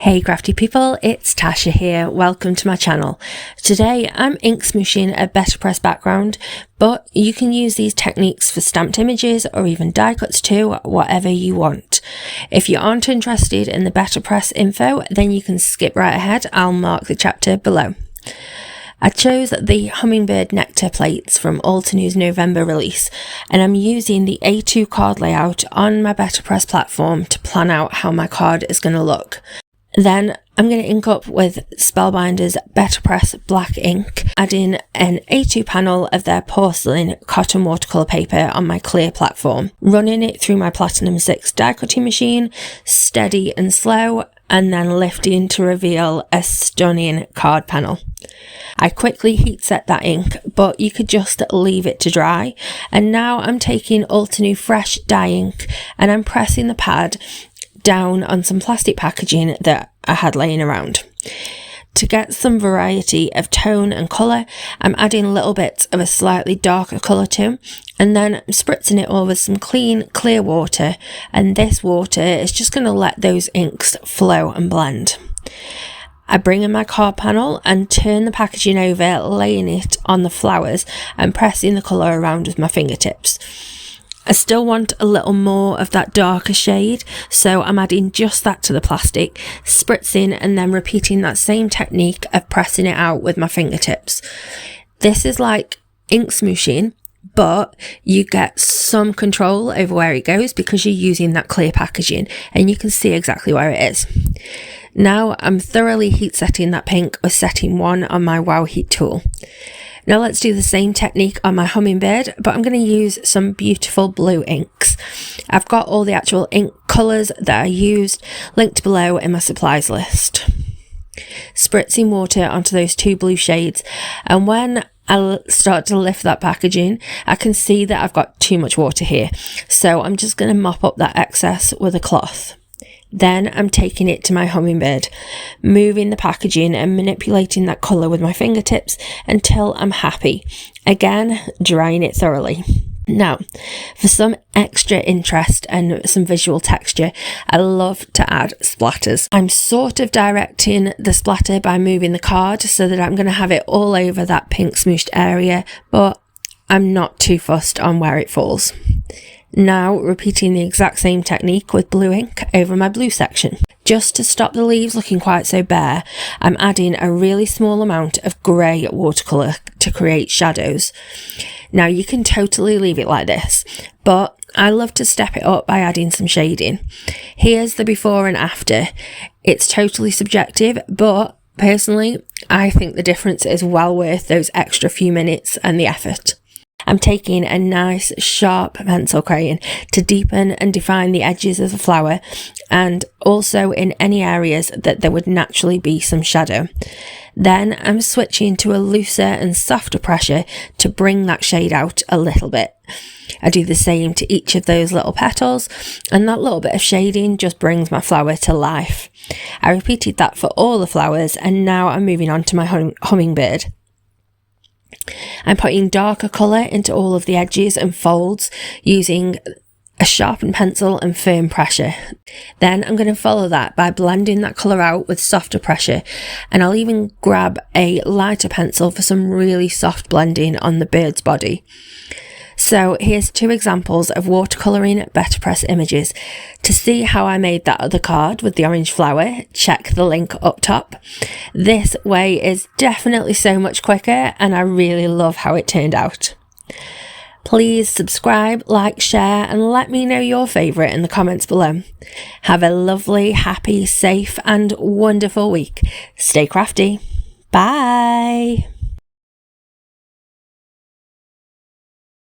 Hey crafty people, it's Tasha here. Welcome to my channel. Today I'm ink smooshing a BetterPress background, but you can use these techniques for stamped images or even die cuts too, whatever you want. If you aren't interested in the BetterPress info, then you can skip right ahead. I'll mark the chapter below. I chose the Hummingbird Nectar plates from Altenews November release, and I'm using the A2 card layout on my BetterPress platform to plan out how my card is going to look. Then I'm going to ink up with Spellbinder's BetterPress black ink, adding an A2 panel of their porcelain cotton watercolour paper on my clear platform, running it through my Platinum 6 die cutting machine, steady and slow, and then lifting to reveal a stunning card panel. I quickly heat set that ink, but you could just leave it to dry. And now I'm taking Altenews fresh dye ink and I'm pressing the pad down on some plastic packaging that I had laying around. To get some variety of tone and colour, I'm adding little bits of a slightly darker colour too, and then I'm spritzing it over some clean, clear water, and this water is just going to let those inks flow and blend. I bring in my card panel and turn the packaging over, laying it on the flowers and pressing the colour around with my fingertips. I still want a little more of that darker shade, so I'm adding just that to the plastic, spritzing and then repeating that same technique of pressing it out with my fingertips. This is like ink smooshing, but you get some control over where it goes because you're using that clear packaging and you can see exactly where it is. Now I'm thoroughly heat setting that pink with setting 1 on my Wow Heat tool. Now let's do the same technique on my Hummingbird, but I'm going to use some beautiful blue inks. I've got all the actual ink colours that I used linked below in my supplies list. Spritzing water onto those 2 blue shades, and when I start to lift that packaging, I can see that I've got too much water here, so I'm just going to mop up that excess with a cloth. Then I'm taking it to my Hummingbird, moving the packaging and manipulating that colour with my fingertips until I'm happy. Again, drying it thoroughly. Now, for some extra interest and some visual texture, I love to add splatters. I'm sort of directing the splatter by moving the card so that I'm going to have it all over that pink smooshed area, but I'm not too fussed on where it falls. Now repeating the exact same technique with blue ink over my blue section. Just to stop the leaves looking quite so bare, I'm adding a really small amount of grey watercolour to create shadows. Now you can totally leave it like this, but I love to step it up by adding some shading. Here's the before and after. It's totally subjective, but personally I think the difference is well worth those extra few minutes and the effort. I'm taking a nice sharp pencil crayon to deepen and define the edges of the flower, and also in any areas that there would naturally be some shadow. Then I'm switching to a looser and softer pressure to bring that shade out a little bit. I do the same to each of those little petals, and that little bit of shading just brings my flower to life. I repeated that for all the flowers, and now I'm moving on to my Hummingbird. I'm putting darker colour into all of the edges and folds using a sharpened pencil and firm pressure. Then I'm going to follow that by blending that colour out with softer pressure, and I'll even grab a lighter pencil for some really soft blending on the bird's body. So here's 2 examples of watercolouring BetterPress images. To see how I made that other card with the orange flower, check the link up top. This way is definitely so much quicker, and I really love how it turned out. Please subscribe, like, share, and let me know your favourite in the comments below. Have a lovely, happy, safe, and wonderful week. Stay crafty. Bye.